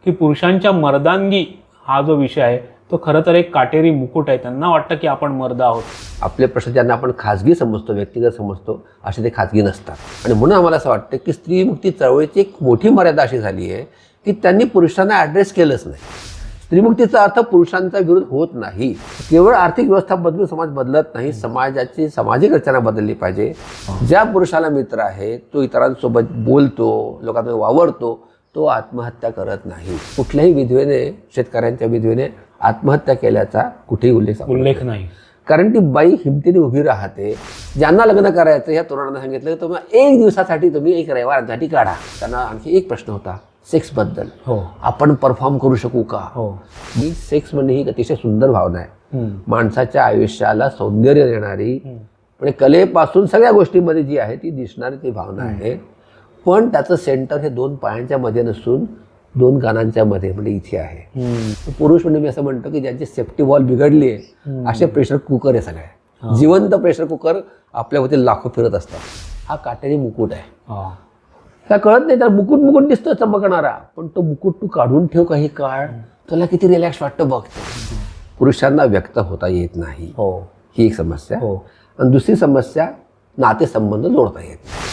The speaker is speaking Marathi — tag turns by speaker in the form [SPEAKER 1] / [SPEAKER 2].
[SPEAKER 1] की पुरुषांच्या मर्दानगी हा जो विषय आहे तो खरं तर एक काटेरी मुकुट आहे. त्यांना वाटतं की आपण मर्द आहोत.
[SPEAKER 2] आपले प्रश्न ज्यांना आपण खाजगी समजतो, व्यक्तिगत समजतो, असे ते खाजगी नसतात. आणि म्हणून आम्हाला असं वाटतं की स्त्रीमुक्ती चळवळीची एक मोठी मर्यादा अशी झाली आहे की त्यांनी पुरुषांना ॲड्रेस केलंच नाही. स्त्रीमुक्तीचा अर्थ पुरुषांचा विरोध होत नाही. केवळ आर्थिक व्यवस्था बदलून समाज बदलत नाही, समाजाची सामाजिक रचना बदलली पाहिजे. ज्या पुरुषाला मित्र आहे, तो इतरांसोबत बोलतो, लोकांमध्ये वावरतो, तो आत्महत्या करत नाही. कुठल्याही विधवेने, शेतकऱ्यांच्या विधवेने आत्महत्या केल्याचा कुठेही उल्लेख
[SPEAKER 1] नाही.
[SPEAKER 2] कारण ती बाई हिमतीने उभी राहते. ज्यांना लग्न करायचं ह्या तरुणांना सांगितलं की तुम्ही एक दिवसासाठी तुम्ही एक रविवारांसाठी काढा. त्यांना आणखी एक प्रश्न होता सेक्सबद्दल.
[SPEAKER 1] हो,
[SPEAKER 2] आपण परफॉर्म करू शकू का?
[SPEAKER 1] हो.
[SPEAKER 2] ही सेक्स म्हणजे ही अतिशय सुंदर भावना आहे. माणसाच्या आयुष्याला सौंदर्य देणारी, म्हणजे कलेपासून सगळ्या गोष्टींमध्ये जी आहे ती दिसणारी ती भावना आहे. पण त्याचं सेंटर हे दोन पायांच्या मध्ये नसून दोन कानांच्या मध्ये, म्हणजे इथे आहे. पुरुष म्हणजे मी असं म्हणतो की ज्यांची सेफ्टी वॉल बिघडली आहे असे प्रेशर कुकर आहे सगळे. जिवंत प्रेशर कुकर आपल्यावरती लाखो फिरत असतात. हा काटेरी मुकुट आहे. काय कळत नाही, तर मुकुट दिसतो चमकणारा, पण तो मुकुट तू काढून ठेव काही काळ, तुला किती रिलॅक्स वाटतं बघ. पुरुषांना व्यक्त होता येत नाही,
[SPEAKER 1] हो,
[SPEAKER 2] ही एक समस्या.
[SPEAKER 1] हो.
[SPEAKER 2] आणि दुसरी समस्या, नातेसंबंध जोडता येत नाही.